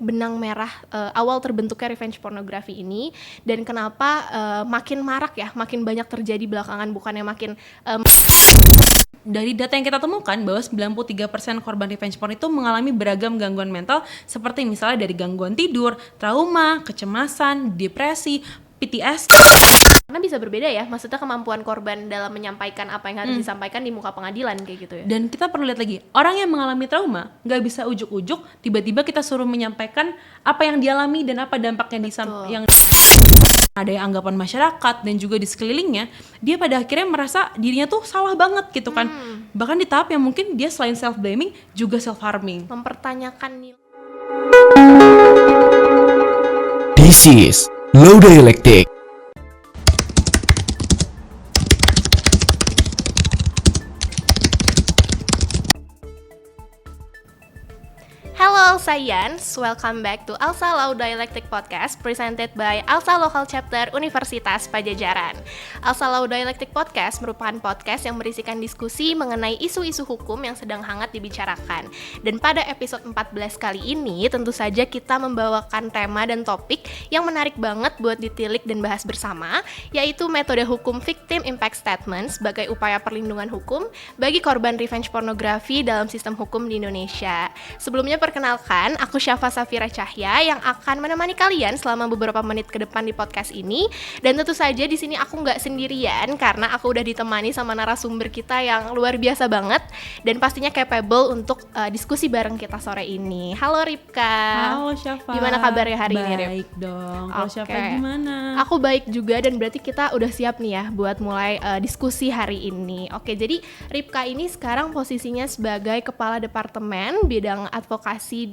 benang merah awal terbentuknya revenge pornografi ini dan kenapa makin marak ya, makin banyak terjadi belakangan, bukannya makin Dari data yang kita temukan bahwa 93% korban revenge porn itu mengalami beragam gangguan mental seperti misalnya dari gangguan tidur, trauma, kecemasan, depresi, PTSD. karena bisa berbeda ya, maksudnya kemampuan korban dalam menyampaikan apa yang harus disampaikan di muka pengadilan kayak gitu ya. Dan kita perlu lihat lagi, orang yang mengalami trauma nggak bisa ujuk-ujuk tiba-tiba kita suruh menyampaikan apa yang dialami dan apa dampaknya yang ada yang anggapan masyarakat dan juga di sekelilingnya, dia pada akhirnya merasa dirinya tuh salah banget gitu kan. Bahkan di tahap yang mungkin dia selain self-blaming juga self-harming. Mempertanyakan nilai. This is Low Dialectic. Hello Science, welcome back to Alsa Low Dialectic Podcast presented by Alsa Local Chapter Universitas Pajajaran. Alsa Low Dialectic Podcast merupakan podcast yang berisikan diskusi mengenai isu-isu hukum yang sedang hangat dibicarakan. Dan pada episode 14 kali ini tentu saja kita membawakan tema dan topik yang menarik banget buat ditilik dan bahas bersama, yaitu metode hukum Victim Impact Statement sebagai upaya perlindungan hukum bagi korban revenge pornografi dalam sistem hukum di Indonesia. Sebelumnya perkenalkan, aku Syafa Safira Cahya yang akan menemani kalian selama beberapa menit ke depan di podcast ini. Dan tentu saja di sini aku nggak sendirian karena aku udah ditemani sama narasumber kita yang luar biasa banget dan pastinya capable untuk diskusi bareng kita sore ini. Halo Ripka. Halo Syafa. Gimana kabarnya hari ini, Rip? Baik dong. Kalau Syafa gimana? Aku baik juga dan berarti kita udah siap nih ya buat mulai diskusi hari ini. Oke, jadi Ripka ini sekarang posisinya sebagai Kepala Departemen Bidang Advokasi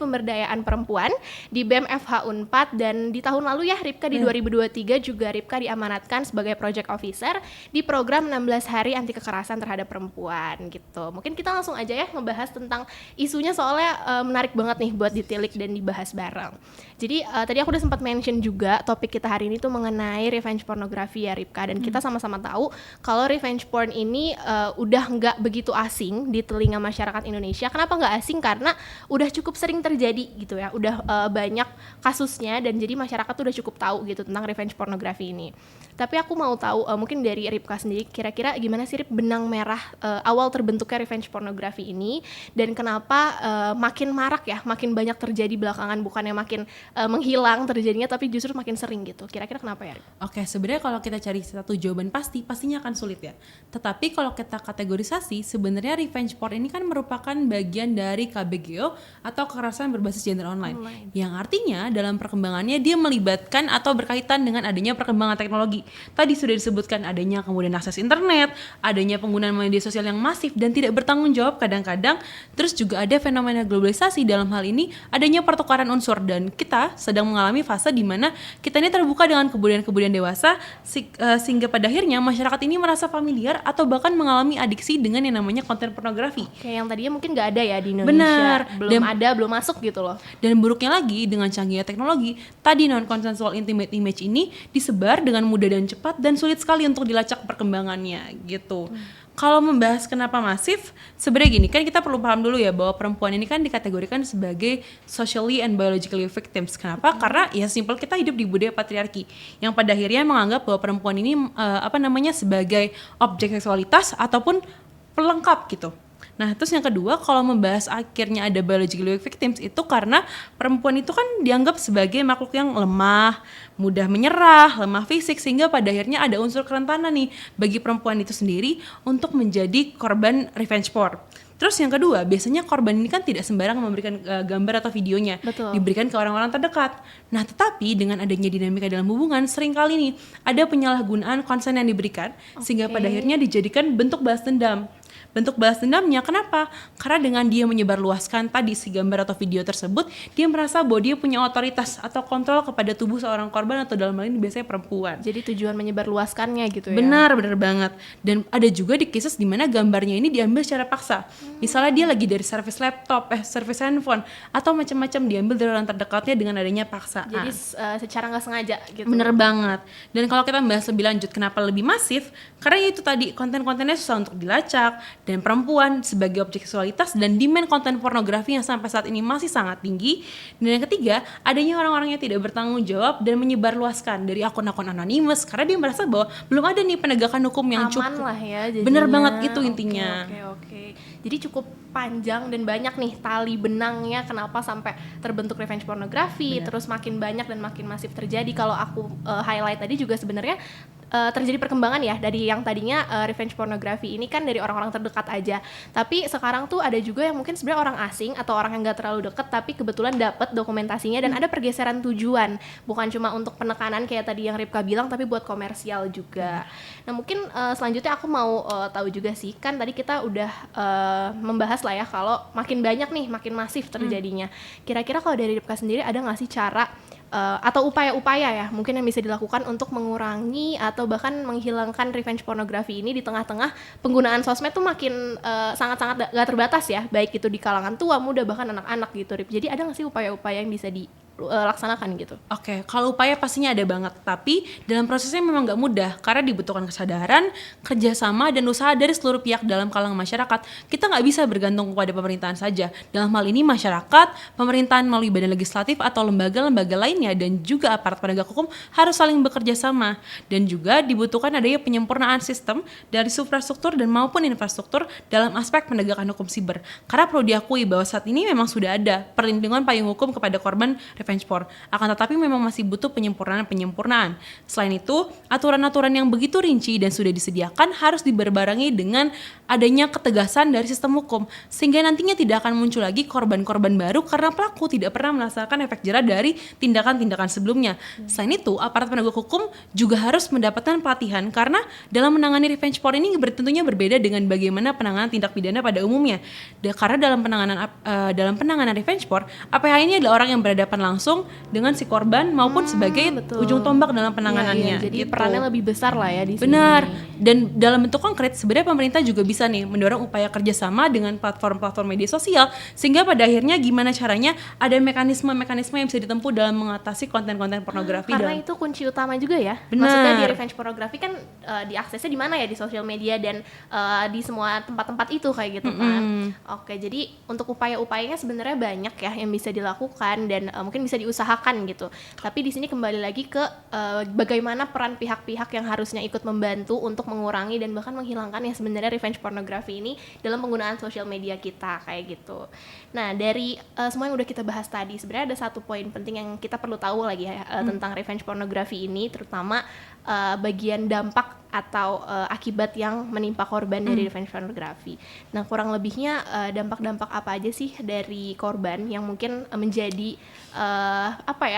Pemberdayaan Perempuan di BEM FH Unpad, dan di tahun lalu ya Ripka di 2023 juga Ripka diamanatkan sebagai Project Officer di program 16 hari anti kekerasan terhadap perempuan gitu. Mungkin kita langsung aja ya ngebahas tentang isunya soalnya menarik banget nih buat ditilik dan dibahas bareng. Jadi tadi aku udah sempat mention juga topik kita hari ini tuh mengenai revenge pornografi ya Ripka, dan kita sama-sama tahu kalau revenge porn ini udah nggak begitu asing di telinga masyarakat Indonesia. Kenapa nggak asing? Karena udah cukup sering terjadi gitu ya, udah banyak kasusnya dan jadi masyarakat tuh udah cukup tahu gitu tentang revenge pornografi ini. Tapi aku mau tahu mungkin dari Ripka sendiri, kira-kira gimana sih Rip benang merah awal terbentuknya revenge pornografi ini dan kenapa makin marak ya, makin banyak terjadi belakangan, bukannya makin menghilang terjadinya tapi justru makin sering gitu. Kira-kira kenapa ya Rip? Oke, sebenarnya kalau kita cari satu jawaban pastinya akan sulit ya. Tetapi kalau kita kategorisasi, sebenarnya revenge porn ini kan merupakan bagian dari KBGO atau kekerasan berbasis gender online. Yang artinya dalam perkembangannya dia melibatkan atau berkaitan dengan adanya perkembangan teknologi. Tadi sudah disebutkan adanya kemudian akses internet, adanya penggunaan media sosial yang masif dan tidak bertanggung jawab kadang-kadang. Terus juga ada fenomena globalisasi, dalam hal ini adanya pertukaran unsur, dan kita sedang mengalami fase di mana kita ini terbuka dengan kebudayaan dewasa sehingga pada akhirnya masyarakat ini merasa familiar atau bahkan mengalami adiksi dengan yang namanya konten pornografi. Kayak yang tadinya mungkin nggak ada ya di Indonesia. Benar. Belum masuk gitu loh. Dan buruknya lagi, dengan canggihnya teknologi, tadi non-consensual intimate image ini disebar dengan mudah dan cepat dan sulit sekali untuk dilacak perkembangannya gitu. Kalau membahas kenapa masif, sebenarnya gini, kan kita perlu paham dulu ya bahwa perempuan ini kan dikategorikan sebagai socially and biologically victims. Kenapa? Karena ya simple, kita hidup di budaya patriarki yang pada akhirnya menganggap bahwa perempuan ini sebagai objek seksualitas ataupun pelengkap gitu. Nah, terus yang kedua, kalau membahas akhirnya ada biologically victims, itu karena perempuan itu kan dianggap sebagai makhluk yang lemah, mudah menyerah, lemah fisik, sehingga pada akhirnya ada unsur kerentanan nih bagi perempuan itu sendiri untuk menjadi korban revenge porn. Terus yang kedua, biasanya korban ini kan tidak sembarang memberikan gambar atau videonya. Betul. Diberikan ke orang-orang terdekat. Nah, tetapi dengan adanya dinamika dalam hubungan, seringkali nih ada penyalahgunaan konsen yang diberikan, sehingga pada akhirnya dijadikan bentuk balas dendam. Bentuk balas dendamnya kenapa? Karena dengan dia menyebarluaskan tadi si gambar atau video tersebut, dia merasa bahwa dia punya otoritas atau kontrol kepada tubuh seorang korban, atau dalam hal ini biasanya perempuan. Jadi tujuan menyebarluaskannya gitu ya. Benar banget. Dan ada juga di kasus di mana gambarnya ini diambil secara paksa. Misalnya dia lagi dari servis laptop, servis handphone, atau macam-macam diambil dari orang terdekatnya dengan adanya paksaan. Jadi secara nggak sengaja gitu. Bener banget. Dan kalau kita bahas lebih lanjut kenapa lebih masif, karena itu tadi konten-kontennya susah untuk dilacak, dan perempuan sebagai objek seksualitas dan demand konten pornografi yang sampai saat ini masih sangat tinggi. Dan yang ketiga, adanya orang-orang yang tidak bertanggung jawab dan menyebarluaskan dari akun-akun anonymous karena dia merasa bahwa belum ada nih penegakan hukum yang Aman cukup. lah ya jadinya. Bener banget itu intinya. Oke. Jadi cukup panjang dan banyak nih tali benangnya kenapa sampai terbentuk revenge pornografi, terus makin banyak dan makin masif terjadi. Kalau aku highlight tadi juga sebenarnya terjadi perkembangan ya dari yang tadinya revenge pornografi ini kan dari orang-orang terdekat aja, tapi sekarang tuh ada juga yang mungkin sebenarnya orang asing atau orang yang nggak terlalu deket tapi kebetulan dapat dokumentasinya dan ada pergeseran tujuan, bukan cuma untuk penekanan kayak tadi yang Ripka bilang tapi buat komersial juga. Nah mungkin selanjutnya aku mau tahu juga sih, kan tadi kita udah membahas lah ya kalau makin banyak nih makin masif terjadinya. Kira-kira kalau dari Ripka sendiri ada nggak sih cara atau upaya-upaya ya mungkin yang bisa dilakukan untuk mengurangi atau bahkan menghilangkan revenge pornografi ini di tengah-tengah penggunaan sosmed tuh makin sangat-sangat gak terbatas ya, baik itu di kalangan tua, muda, bahkan anak-anak gitu, Rip. Jadi ada nggak sih upaya-upaya yang bisa dilaksanakan gitu? Oke, kalau upaya pastinya ada banget, tapi dalam prosesnya memang nggak mudah karena dibutuhkan kesadaran, kerjasama, dan usaha dari seluruh pihak dalam kalangan masyarakat. Kita nggak bisa bergantung kepada pemerintahan saja. Dalam hal ini masyarakat, pemerintahan melalui badan legislatif atau lembaga-lembaga lainnya, dan juga aparat penegak hukum harus saling bekerja sama. Dan juga dibutuhkan adanya penyempurnaan sistem dari infrastruktur dan maupun infrastruktur dalam aspek penegakan hukum siber. Karena perlu diakui bahwa saat ini memang sudah ada perlindungan payung hukum kepada korban revenge porn, akan tetapi memang masih butuh penyempurnaan. Selain itu, aturan-aturan yang begitu rinci dan sudah disediakan harus diberbarengi dengan adanya ketegasan dari sistem hukum, sehingga nantinya tidak akan muncul lagi korban-korban baru karena pelaku tidak pernah merasakan efek jera dari tindakan-tindakan sebelumnya. Selain itu, aparat penegak hukum juga harus mendapatkan pelatihan karena dalam menangani revenge porn ini tentunya berbeda dengan bagaimana penanganan tindak pidana pada umumnya. Karena dalam penanganan revenge porn, APH ini adalah orang yang berhadapan langsung dengan si korban maupun sebagai ujung tombak dalam penanganannya. Jadi gitu. perannya lebih besar lah ya di sini. Benar. Dan dalam bentuk konkret sebenarnya pemerintah juga bisa nih mendorong upaya kerjasama dengan platform-platform media sosial sehingga pada akhirnya gimana caranya ada mekanisme-mekanisme yang bisa ditempuh dalam mengatasi konten-konten pornografi. Karena itu kunci utama juga ya. Benar. Maksudnya di revenge pornografi kan diaksesnya di mana ya, di sosial media dan di semua tempat-tempat itu kayak gitu kan. Oke, jadi untuk upaya-upayanya sebenarnya banyak ya yang bisa dilakukan dan mungkin bisa diusahakan gitu. Tapi di sini kembali lagi ke bagaimana peran pihak-pihak yang harusnya ikut membantu untuk mengurangi dan bahkan menghilangkan ya sebenarnya revenge pornografi ini dalam penggunaan sosial media kita kayak gitu. Nah, dari semua yang udah kita bahas tadi, sebenarnya ada satu poin penting yang kita perlu tahu lagi ya tentang revenge pornografi ini, terutama bagian dampak atau akibat yang menimpa korban dari revenge pornografi. Nah, kurang lebihnya dampak-dampak apa aja sih dari korban yang mungkin menjadi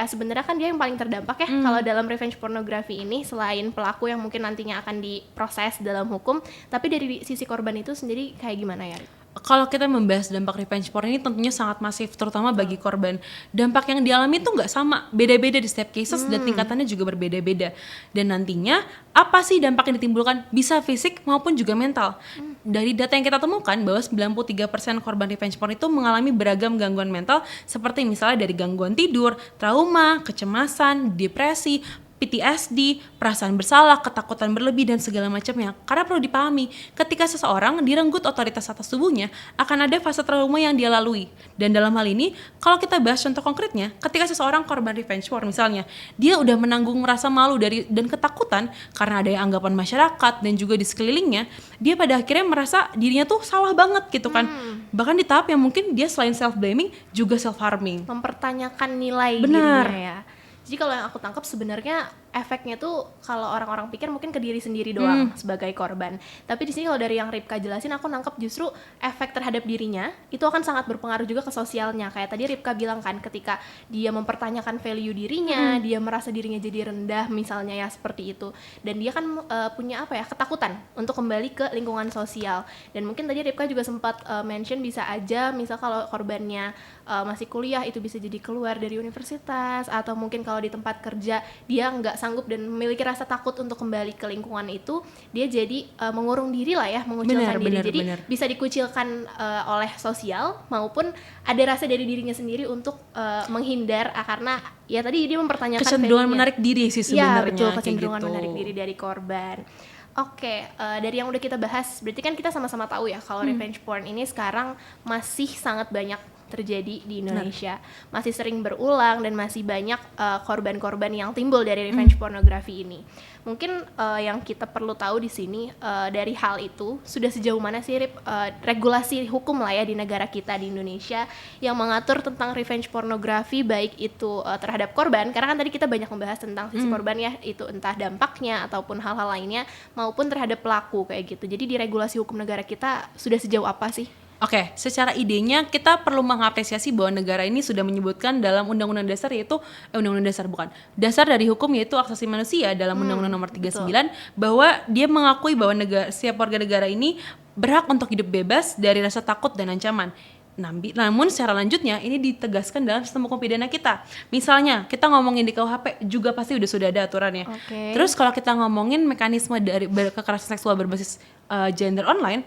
sebenarnya kan dia yang paling terdampak ya kalau dalam revenge pornografi ini, selain pelaku yang mungkin nantinya akan diproses dalam hukum, tapi dari sisi korban itu sendiri kayak gimana ya? Kalau kita membahas dampak revenge porn ini tentunya sangat masif, terutama bagi korban. Dampak yang dialami itu nggak sama, beda-beda di setiap cases dan tingkatannya juga berbeda-beda. Dan nantinya apa sih dampak yang ditimbulkan? Bisa fisik maupun juga mental. Dari data yang kita temukan bahwa 93% korban revenge porn itu mengalami beragam gangguan mental seperti misalnya dari gangguan tidur, trauma, kecemasan, depresi, PTSD, perasaan bersalah, ketakutan berlebih, dan segala macamnya. Karena perlu dipahami, ketika seseorang direnggut otoritas atas tubuhnya, akan ada fase trauma yang dia lalui. Dan dalam hal ini, kalau kita bahas contoh konkretnya, ketika seseorang korban revenge porn misalnya, dia udah menanggung rasa malu dan ketakutan karena ada yang anggapan masyarakat dan juga di sekelilingnya, dia pada akhirnya merasa dirinya tuh salah banget gitu kan. Bahkan di tahap yang mungkin dia selain self-blaming, juga self-harming. Mempertanyakan nilai Benar. dirinya ya. Jadi kalau yang aku tangkap sebenarnya efeknya tuh kalau orang-orang pikir mungkin ke diri sendiri doang sebagai korban. Tapi di sini kalau dari yang Ripka jelasin, aku nangkep justru efek terhadap dirinya itu akan sangat berpengaruh juga ke sosialnya. Kayak tadi Ripka bilang kan, ketika dia mempertanyakan value dirinya, dia merasa dirinya jadi rendah misalnya ya seperti itu. Dan dia kan punya ketakutan untuk kembali ke lingkungan sosial. Dan mungkin tadi Ripka juga sempat mention bisa aja misal kalau korbannya masih kuliah itu bisa jadi keluar dari universitas, atau mungkin kalau di tempat kerja dia nggak sanggup dan memiliki rasa takut untuk kembali ke lingkungan itu, dia jadi mengurung diri lah ya, mengucilkan diri. Jadi bisa dikucilkan oleh sosial maupun ada rasa dari dirinya sendiri untuk menghindar karena ya tadi dia mempertanyakan kecenderungan menarik diri sih sebenarnya. Iya betul, kecenderungan menarik diri dari korban. Oke, dari yang udah kita bahas, berarti kan kita sama-sama tahu ya kalau revenge porn ini sekarang masih sangat banyak terjadi di Indonesia, masih sering berulang dan masih banyak korban-korban yang timbul dari revenge pornografi ini. Mungkin yang kita perlu tahu di sini dari hal itu sudah sejauh mana sih regulasi hukum lah ya di negara kita di Indonesia yang mengatur tentang revenge pornografi, baik itu terhadap korban, karena kan tadi kita banyak membahas tentang sisi korban ya, itu entah dampaknya ataupun hal-hal lainnya, maupun terhadap pelaku kayak gitu. Jadi di regulasi hukum negara kita sudah sejauh apa sih? Oke, secara idenya kita perlu mengapresiasi bahwa negara ini sudah menyebutkan dalam Undang-Undang Dasar yaitu Undang-Undang Dasar bukan. Dasar dari hukum yaitu hak asasi manusia dalam Undang-Undang Nomor 39 bahwa dia mengakui bahwa setiap warga negara ini berhak untuk hidup bebas dari rasa takut dan ancaman. Namun secara lanjutnya ini ditegaskan dalam sistem hukum pidana kita. Misalnya kita ngomongin di KUHP juga pasti sudah ada aturannya. Terus kalau kita ngomongin mekanisme dari kekerasan seksual berbasis gender online,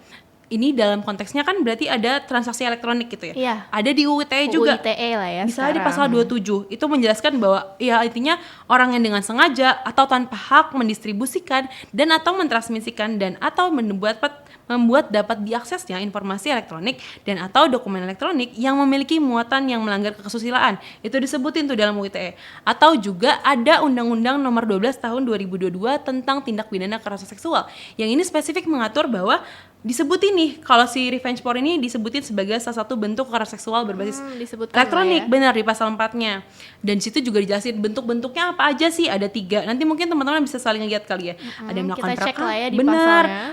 ini dalam konteksnya kan berarti ada transaksi elektronik gitu ya. Iya. Ada di UU ITE juga. UU ITE lah ya. Misalnya sekarang. di pasal 27 itu menjelaskan bahwa ya intinya orang yang dengan sengaja atau tanpa hak mendistribusikan dan atau mentransmisikan dan atau membuat dapat diaksesnya informasi elektronik dan atau dokumen elektronik yang memiliki muatan yang melanggar kesusilaan. Itu disebutin tuh dalam UU ITE. Atau juga ada Undang-Undang Nomor 12 Tahun 2022 tentang tindak pidana kekerasan seksual. Yang ini spesifik mengatur bahwa disebutin nih kalau si revenge porn ini disebutin sebagai salah satu bentuk kekerasan seksual berbasis elektronik, benar di pasal 4-nya. Dan di situ juga dijelasin bentuk-bentuknya apa aja sih, ada 3. Nanti mungkin teman-teman bisa saling lihat kali ya. Ada yang melakukan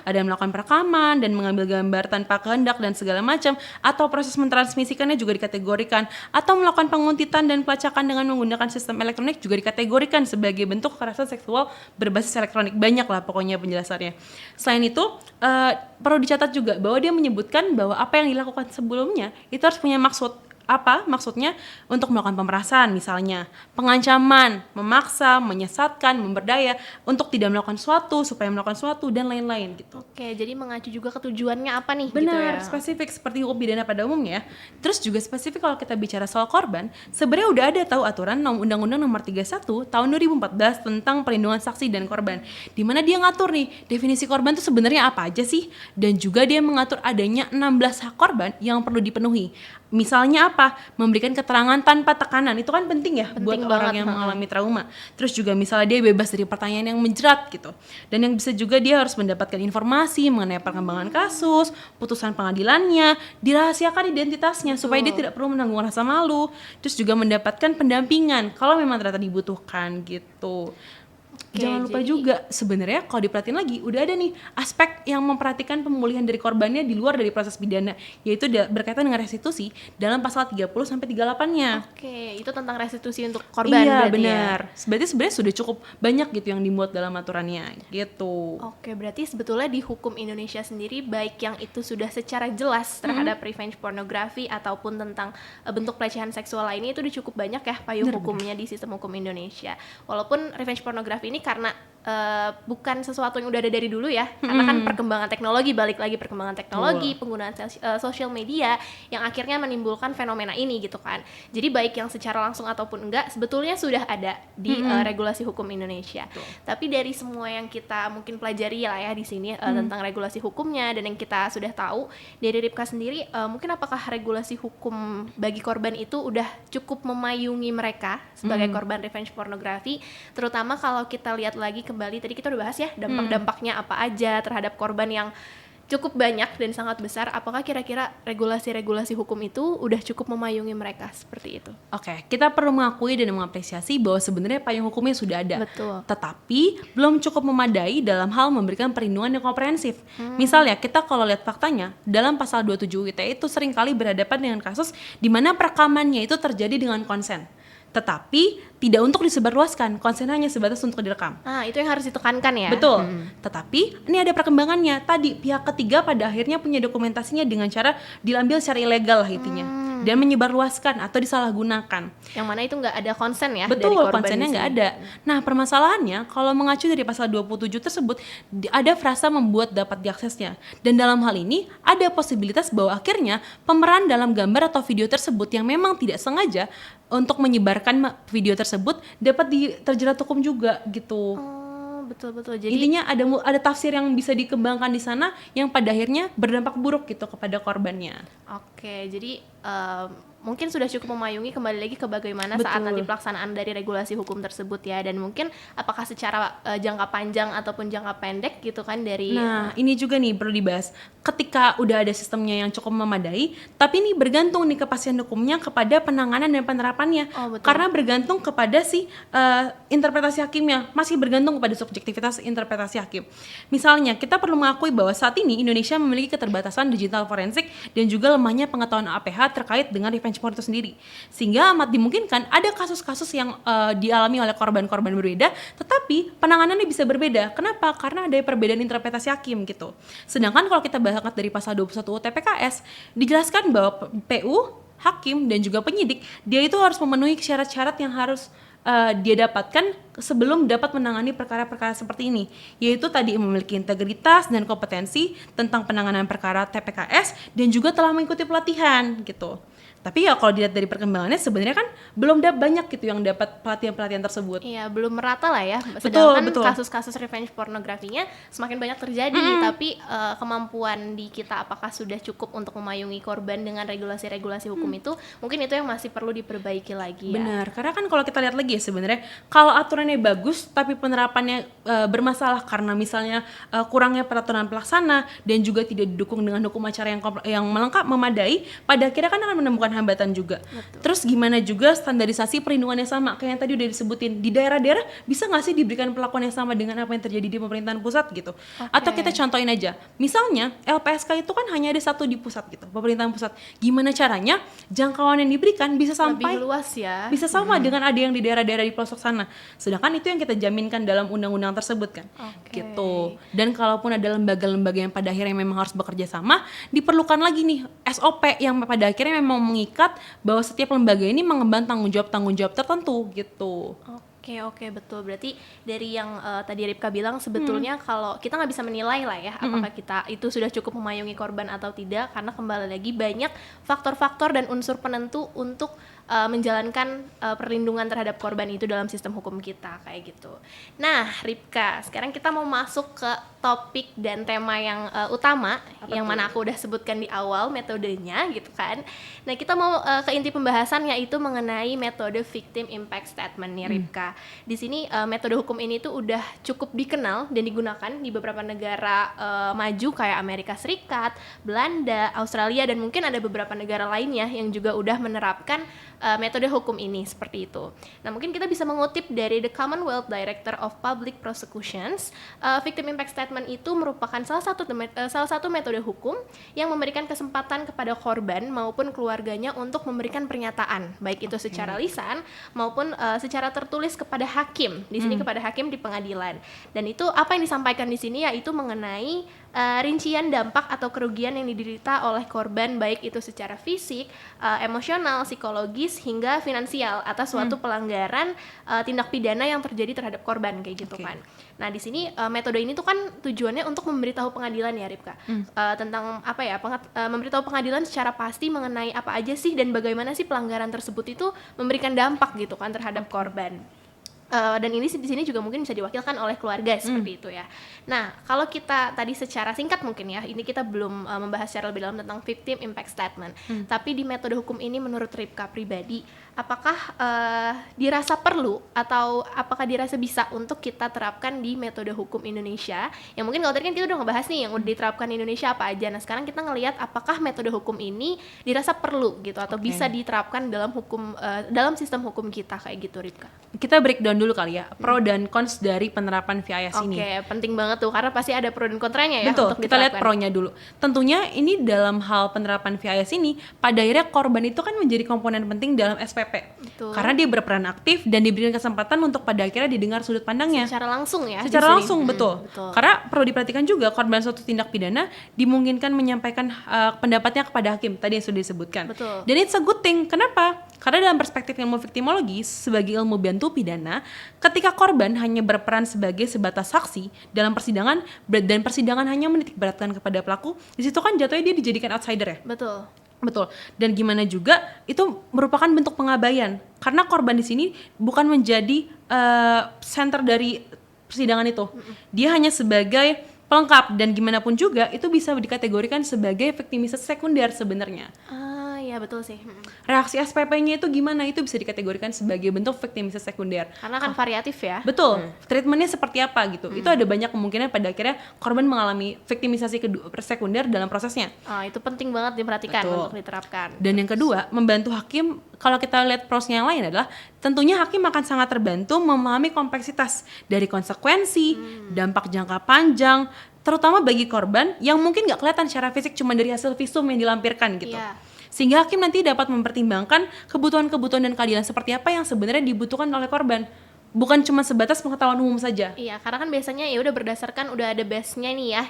ada yang melakukan perekaman dan mengambil gambar tanpa kehendak dan segala macam, atau proses mentransmisikannya juga dikategorikan, atau melakukan penguntitan dan pelacakan dengan menggunakan sistem elektronik juga dikategorikan sebagai bentuk kekerasan seksual berbasis elektronik. Banyak lah pokoknya penjelasannya. Selain itu perlu dicatat juga bahwa dia menyebutkan bahwa apa yang dilakukan sebelumnya itu harus punya maksud. Apa maksudnya? Untuk melakukan pemerasan misalnya, pengancaman, memaksa, menyesatkan, memberdaya untuk tidak melakukan suatu, supaya melakukan suatu, dan lain-lain gitu. Oke, jadi mengacu juga ke tujuannya apa nih? Benar, gitu ya? spesifik seperti hukum pidana pada umumnya. Terus juga spesifik kalau kita bicara soal korban, sebenarnya udah ada tahu aturan Undang-Undang Nomor 31 Tahun 2014 tentang perlindungan saksi dan korban, di mana dia ngatur nih definisi korban itu sebenarnya apa aja sih, dan juga dia mengatur adanya 16 hak korban yang perlu dipenuhi. Misalnya apa? Memberikan keterangan tanpa tekanan. Itu kan penting ya buat orang yang mengalami trauma. Terus juga misalnya dia bebas dari pertanyaan yang menjerat gitu. Dan yang bisa juga dia harus mendapatkan informasi mengenai perkembangan kasus, putusan pengadilannya, dirahasiakan identitasnya supaya dia tidak perlu menanggung rasa malu. Terus juga mendapatkan pendampingan kalau memang ternyata dibutuhkan gitu. Jangan lupa juga sebenarnya kalau diperhatiin lagi udah ada nih aspek yang memperhatikan pemulihan dari korbannya di luar dari proses pidana, yaitu berkaitan dengan restitusi dalam pasal 30 sampai 38-nya. Oke, itu tentang restitusi untuk korban. Iya, benar. Berarti sebenarnya sudah cukup banyak gitu yang dimuat dalam aturannya gitu. Oke, berarti sebetulnya di hukum Indonesia sendiri baik yang itu sudah secara jelas terhadap revenge pornografi ataupun tentang bentuk pelecehan seksual lainnya itu udah cukup banyak ya payung hukumnya di sistem hukum Indonesia. Walaupun revenge pornografi ini karena bukan sesuatu yang udah ada dari dulu ya, karena kan perkembangan teknologi, balik lagi perkembangan teknologi, penggunaan sosial media yang akhirnya menimbulkan fenomena ini gitu kan. Jadi baik yang secara langsung ataupun enggak sebetulnya sudah ada di regulasi hukum Indonesia. Tapi dari semua yang kita mungkin pelajari lah ya di sini tentang regulasi hukumnya dan yang kita sudah tahu dari Ripka sendiri, mungkin apakah regulasi hukum bagi korban itu udah cukup memayungi mereka sebagai korban revenge pornografi, terutama kalau kita lihat lagi kembali tadi kita udah bahas ya dampak-dampaknya apa aja terhadap korban yang cukup banyak dan sangat besar. Apakah kira-kira regulasi-regulasi hukum itu udah cukup memayungi mereka seperti itu? Oke, kita perlu mengakui dan mengapresiasi bahwa sebenarnya payung hukumnya sudah ada. Betul. Tetapi belum cukup memadai dalam hal memberikan perlindungan yang komprehensif. Misalnya kita kalau lihat faktanya dalam pasal 27 ITE itu seringkali berhadapan dengan kasus di mana perekamannya itu terjadi dengan konsen. Tetapi tidak untuk disebarluaskan, konsen hanya sebatas untuk direkam. Itu yang harus ditekankan ya. Betul. Tetapi ini ada perkembangannya. Tadi pihak ketiga pada akhirnya punya dokumentasinya dengan cara diambil secara ilegal lah intinya. Dan menyebarluaskan atau disalahgunakan. Yang mana itu nggak ada konsen ya. Betul, dari korban konsennya nggak ada. Nah permasalahannya kalau mengacu dari pasal 27 tersebut ada frasa membuat dapat diaksesnya. Dan dalam hal ini ada posibilitas bahwa akhirnya pemeran dalam gambar atau video tersebut yang memang tidak sengaja untuk menyebarkan video tersebut dapat terjerat hukum juga gitu. betul. Jadi Intinya ada tafsir yang bisa dikembangkan di sana yang pada akhirnya berdampak buruk gitu kepada korbannya. oke, jadi mungkin sudah cukup memayungi, kembali lagi ke bagaimana saat Betul. nanti pelaksanaan dari regulasi hukum tersebut ya, dan mungkin apakah secara jangka panjang ataupun jangka pendek gitu kan dari Nah, ini juga nih perlu dibahas. Ketika udah ada sistemnya yang cukup memadai, tapi ini bergantung nih kepastian hukumnya kepada penanganan dan penerapannya. Oh, betul. Karena bergantung kepada si interpretasi hakimnya, masih bergantung kepada subjektivitas interpretasi hakim. Misalnya, kita perlu mengakui bahwa saat ini Indonesia memiliki keterbatasan digital forensik dan juga lemahnya pengetahuan APH terkait dengan revenge porn itu sendiri. Sehingga amat dimungkinkan ada kasus-kasus yang dialami oleh korban-korban berbeda, tetapi penanganannya bisa berbeda. Kenapa? Karena ada perbedaan interpretasi hakim gitu. Sedangkan kalau kita bahas dari pasal 21 UU TPKS, dijelaskan bahwa PU, hakim, dan juga penyidik, dia itu harus memenuhi syarat-syarat yang harus dia dapatkan sebelum dapat menangani perkara-perkara seperti ini, yaitu tadi memiliki integritas dan kompetensi tentang penanganan perkara TPKS dan juga telah mengikuti pelatihan gitu. Tapi ya kalau dilihat dari perkembangannya sebenarnya kan belum banyak gitu yang dapat pelatihan-pelatihan tersebut. Iya, belum merata lah ya. Sedangkan Betul. kasus-kasus revenge pornografinya semakin banyak terjadi, tapi kemampuan di kita apakah sudah cukup untuk memayungi korban dengan regulasi-regulasi hukum itu, mungkin itu yang masih perlu diperbaiki lagi ya. Benar, karena kan kalau kita lihat lagi ya sebenarnya kalau aturannya bagus tapi penerapannya bermasalah karena misalnya kurangnya peraturan pelaksana dan juga tidak didukung dengan hukum acara yang melengkap memadai, pada akhirnya kan akan menemukan hambatan juga. Betul. Terus gimana juga standarisasi perlindungan yang sama kayak yang tadi udah disebutin di daerah-daerah bisa nggak sih diberikan perlakuan yang sama dengan apa yang terjadi di pemerintahan pusat gitu? Atau kita contohin aja, misalnya LPSK itu kan hanya ada satu di pusat gitu, pemerintahan pusat. Gimana caranya jangkauan yang diberikan bisa sampai Lebih luas ya. bisa sama dengan ada yang di daerah-daerah di pelosok sana. Sedangkan itu yang kita jaminkan dalam undang-undang tersebut kan. Oke. Gitu. Dan kalaupun ada lembaga-lembaga yang pada akhirnya memang harus bekerja sama, diperlukan lagi nih SOP yang pada akhirnya memang mengikat bahwa setiap lembaga ini mengemban tanggung jawab tertentu gitu. Oke, betul. Berarti dari yang tadi Ripka bilang sebetulnya kalau kita nggak bisa menilai lah ya apakah kita itu sudah cukup memayungi korban atau tidak, karena kembali lagi banyak faktor-faktor dan unsur penentu untuk menjalankan perlindungan terhadap korban itu dalam sistem hukum kita kayak gitu. Nah, Ripka, sekarang kita mau masuk ke topik dan tema yang utama yang mana aku udah sebutkan di awal metodenya gitu kan. Nah, kita mau ke inti pembahasan yaitu mengenai metode victim impact statement nih Ripka. Di sini metode hukum ini tuh udah cukup dikenal dan digunakan di beberapa negara maju kayak Amerika Serikat, Belanda, Australia, dan mungkin ada beberapa negara lainnya yang juga udah menerapkan metode hukum ini seperti itu. Nah, mungkin kita bisa mengutip dari The Commonwealth Director of Public Prosecutions, victim impact statement itu merupakan salah satu metode hukum yang memberikan kesempatan kepada korban maupun keluarganya untuk memberikan pernyataan, baik itu secara lisan maupun secara tertulis kepada hakim. Di sini kepada hakim di pengadilan. Dan itu apa yang disampaikan di sini yaitu mengenai rincian dampak atau kerugian yang diderita oleh korban, baik itu secara fisik, emosional, psikologis, hingga finansial atas suatu pelanggaran tindak pidana yang terjadi terhadap korban kayak gitu kan. Nah, di sini metode ini tuh kan tujuannya untuk memberitahu pengadilan ya Ripka, tentang apa ya, memberitahu pengadilan secara pasti mengenai apa aja sih dan bagaimana sih pelanggaran tersebut itu memberikan dampak gitu kan terhadap korban. Dan ini di sini juga mungkin bisa diwakilkan oleh keluarga seperti itu ya. Nah, kalau kita tadi secara singkat mungkin ya, ini kita belum membahas secara lebih dalam tentang victim impact statement. Tapi di metode hukum ini menurut Ripka pribadi, apakah dirasa perlu atau apakah dirasa bisa untuk kita terapkan di metode hukum Indonesia? Yang mungkin kalau tadi kan kita udah ngebahas nih yang udah diterapkan di Indonesia apa aja. Nah, sekarang kita ngelihat apakah metode hukum ini dirasa perlu gitu atau bisa diterapkan dalam hukum dalam sistem hukum kita kayak gitu, Ripka. Kita breakdown dulu kali ya, pro dan cons dari penerapan VIS ini. Oke, penting banget tuh karena pasti ada pro dan kontranya ya. Betul, untuk kita lihat diterapkan. pro-nya dulu. Tentunya ini dalam hal penerapan VIS ini, pada akhirnya korban itu kan menjadi komponen penting dalam SPP. Betul. Karena dia berperan aktif dan diberikan kesempatan untuk pada akhirnya didengar sudut pandangnya. Secara langsung ya. di Secara sini. langsung, betul. Karena perlu diperhatikan juga korban suatu tindak pidana dimungkinkan menyampaikan pendapatnya kepada hakim, tadi yang sudah disebutkan. Betul. Dan it's a good thing. Kenapa? Karena dalam perspektif ilmu viktimologi, sebagai ilmu bantu pidana, ketika korban hanya berperan sebagai sebatas saksi dalam persidangan dan persidangan hanya menitikberatkan kepada pelaku, di situ kan jatuhnya dia dijadikan outsider ya. Betul. Dan gimana juga itu merupakan bentuk pengabaian karena korban di sini bukan menjadi center dari persidangan itu. Dia hanya sebagai pelengkap, dan gimana pun juga itu bisa dikategorikan sebagai victimisasi sekunder sebenarnya. Ya betul sih. Reaksi SPP-nya itu gimana, itu bisa dikategorikan sebagai bentuk victimisasi sekunder. Karena kan variatif ya. Betul, treatmentnya seperti apa gitu. Itu ada banyak kemungkinan pada akhirnya korban mengalami victimisasi sekunder dalam prosesnya. Itu penting banget diperhatikan Betul. untuk diterapkan. Dan yang kedua, membantu hakim, kalau kita lihat prosesnya yang lain adalah tentunya hakim akan sangat terbantu memahami kompleksitas dari konsekuensi, dampak jangka panjang, terutama bagi korban yang mungkin nggak kelihatan secara fisik cuma dari hasil visum yang dilampirkan gitu. Iya. Sehingga hakim nanti dapat mempertimbangkan kebutuhan-kebutuhan dan keadilan seperti apa yang sebenarnya dibutuhkan oleh korban. Bukan cuma sebatas pengetahuan umum saja. Iya, karena kan biasanya ya udah berdasarkan udah ada base-nya nih ya,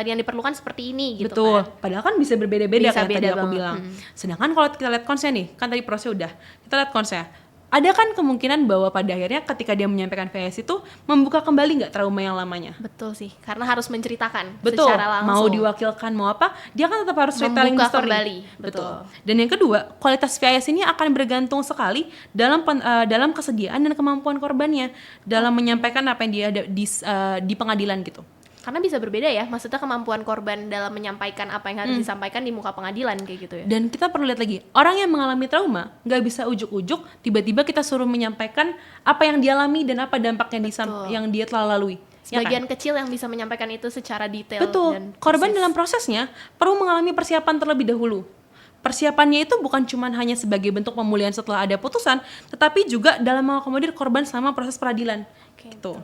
yang diperlukan seperti ini gitu. Betul. Kan. Padahal kan bisa berbeda-beda Bisa kan beda tadi aku banget. bilang. Sedangkan kalau kita lihat konsnya nih, kan tadi prosesnya udah. Kita lihat konsnya. Ada kan kemungkinan bahwa pada akhirnya ketika dia menyampaikan VS itu membuka kembali nggak trauma yang lamanya. Betul sih, karena harus menceritakan Betul, secara langsung. mau diwakilkan mau apa, dia kan tetap harus retelling the Membuka story. kembali, Betul. betul. Dan yang kedua, kualitas VIS ini akan bergantung sekali dalam kesediaan dan kemampuan korbannya dalam menyampaikan apa yang dia ada di pengadilan gitu. Karena bisa berbeda ya, maksudnya kemampuan korban dalam menyampaikan apa yang harus disampaikan di muka pengadilan kayak gitu ya. Dan kita perlu lihat lagi, orang yang mengalami trauma nggak bisa ujuk-ujuk tiba-tiba kita suruh menyampaikan apa yang dia alami dan apa dampaknya yang dia telah lalui. Ya kan? Sebagian kecil yang bisa menyampaikan itu secara detail. Betul, Dan korban persis. dalam prosesnya perlu mengalami persiapan terlebih dahulu. Persiapannya itu bukan cuma hanya sebagai bentuk pemulihan setelah ada putusan, tetapi juga dalam mengakomodir korban selama proses peradilan. Oke, Gitu.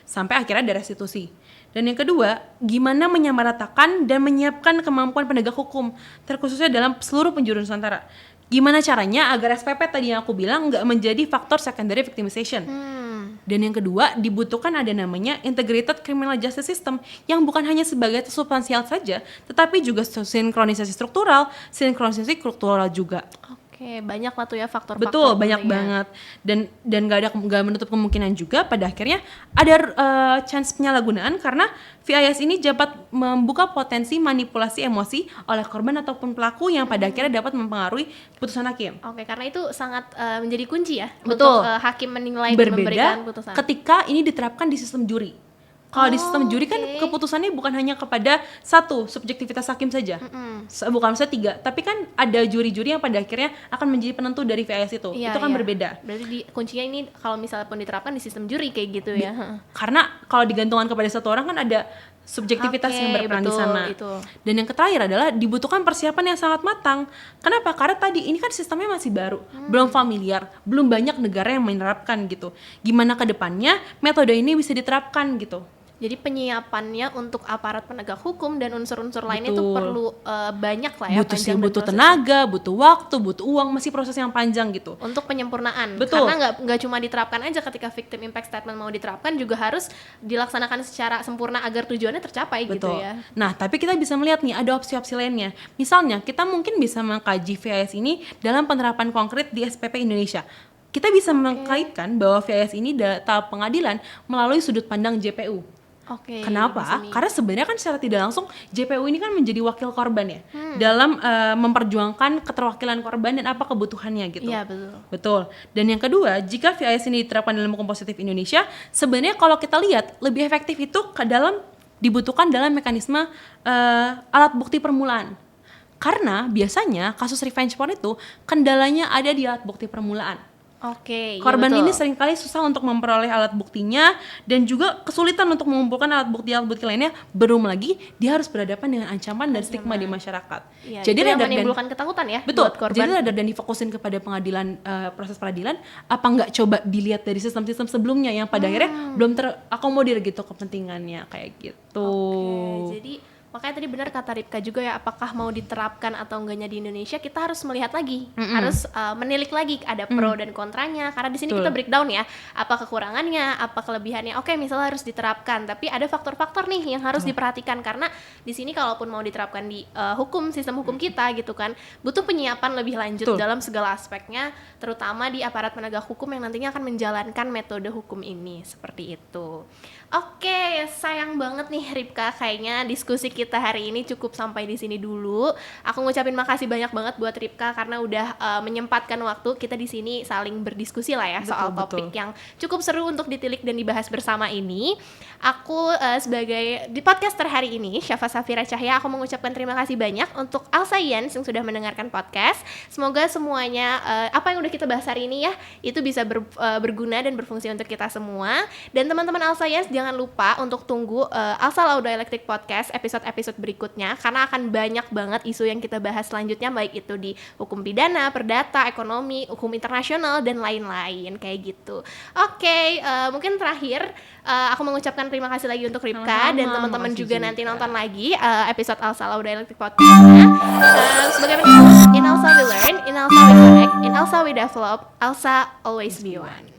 Sampai akhirnya ada restitusi. Dan yang kedua, gimana menyamaratakan dan menyiapkan kemampuan penegak hukum, terkhususnya dalam seluruh penjuru Nusantara. Gimana caranya agar SPP tadi yang aku bilang nggak menjadi faktor secondary victimization. Dan yang kedua, dibutuhkan ada namanya integrated criminal justice system yang bukan hanya sebagai substansial saja, tetapi juga sinkronisasi struktural juga. Oke, banyak lah tuh ya faktor-faktor. Betul, banyak pentingnya. banget. Dan nggak menutup kemungkinan juga pada akhirnya ada chance penyalahgunaan karena VIS ini dapat membuka potensi manipulasi emosi oleh korban ataupun pelaku yang pada akhirnya dapat mempengaruhi putusan hakim. Oke, karena itu sangat menjadi kunci ya Betul. untuk hakim menilai dan memberikan Berbeda putusan. ketika ini diterapkan di sistem juri. Kalau di sistem juri kan oke. keputusannya bukan hanya kepada satu subjektivitas hakim saja, bukan misalnya 3, tapi kan ada juri-juri yang pada akhirnya akan menjadi penentu dari VIS itu. Iya, Itu kan iya. berbeda. Berarti kuncinya ini kalau misalnya pun diterapkan di sistem juri kayak gitu ya. Karena kalau digantungkan kepada satu orang kan ada subjektivitas Oke, yang berperan di betul, sana. itu. Dan yang terakhir adalah dibutuhkan persiapan yang sangat matang. Kenapa? Karena tadi ini kan sistemnya masih baru, belum familiar, belum banyak negara yang menerapkan gitu. Gimana ke depannya metode ini bisa diterapkan gitu. Jadi penyiapannya untuk aparat penegak hukum dan unsur-unsur lainnya itu Betul. perlu banyak lah ya, panjang dan butuh proses. tenaga, butuh waktu, butuh uang, masih proses yang panjang gitu. Untuk penyempurnaan. Betul. Karena nggak cuma diterapkan aja ketika victim impact statement mau diterapkan, juga harus dilaksanakan secara sempurna agar tujuannya tercapai gitu Betul. ya. Nah, tapi kita bisa melihat nih ada opsi-opsi lainnya. Misalnya, kita mungkin bisa mengkaji VIS ini dalam penerapan konkret di SPP Indonesia. Kita bisa mengkaitkan bahwa VIS ini tahap pengadilan melalui sudut pandang JPU. Oke. Kenapa? di sini. Karena sebenarnya kan secara tidak langsung JPU ini kan menjadi wakil korban ya dalam memperjuangkan keterwakilan korban dan apa kebutuhannya gitu. Iya, betul. Betul. Dan yang kedua, jika VIS ini diterapkan dalam hukum positif Indonesia, sebenarnya kalau kita lihat lebih efektif itu dibutuhkan dalam mekanisme alat bukti permulaan. Karena biasanya kasus revenge porn itu kendalanya ada di alat bukti permulaan. Oke. iya, Korban betul. ini seringkali susah untuk memperoleh alat buktinya dan juga kesulitan untuk mengumpulkan alat bukti lainnya. Belum lagi dia harus berhadapan dengan ancaman dan stigma di masyarakat. Iya, Jadi itu yang rather than- menimbulkan ketakutan ya betul. buat korban. Jadi rather than difokusin kepada pengadilan, proses peradilan, apa nggak coba dilihat dari sistem-sistem sebelumnya yang pada akhirnya belum terakomodir gitu kepentingannya kayak gitu. Oke, jadi makanya tadi benar kata Ripka juga ya, apakah mau diterapkan atau enggaknya di Indonesia, kita harus melihat lagi, harus menilik lagi ada pro dan kontranya, karena di sini Betul. kita breakdown ya, apa kekurangannya, apa kelebihannya. Oke, misalnya harus diterapkan, tapi ada faktor-faktor nih yang harus diperhatikan, karena di sini kalaupun mau diterapkan di sistem hukum kita gitu kan, butuh penyiapan lebih lanjut Betul. dalam segala aspeknya, terutama di aparat penegak hukum yang nantinya akan menjalankan metode hukum ini, seperti itu. Oke, sayang banget nih Ripka, kayaknya diskusi kita kita hari ini cukup sampai di sini dulu. Aku ngucapin makasih banyak banget buat Ripka karena udah menyempatkan waktu kita di sini saling berdiskusi lah ya soal topik yang cukup seru untuk ditilik dan dibahas bersama ini. Aku sebagai di podcaster hari ini, Syafa Safira Cahya, aku mengucapkan terima kasih banyak untuk Alscience yang sudah mendengarkan podcast. Semoga semuanya apa yang udah kita bahas hari ini ya itu bisa berguna dan berfungsi untuk kita semua. Dan teman-teman Alscience jangan lupa untuk tunggu Alsa Laudaelectric Podcast episode-episode berikutnya karena akan banyak banget isu yang kita bahas selanjutnya, baik itu di hukum pidana, perdata, ekonomi, hukum internasional dan lain-lain kayak gitu. Oke, mungkin terakhir aku mengucapkan terima kasih lagi untuk Ripka dan teman-teman juga nanti nonton lagi episode Alsa Laudaelectric Podcast-nya. Sebagai penutup, in Alsa we learn, in Alsa we connect, in Alsa we develop, Alsa always be one.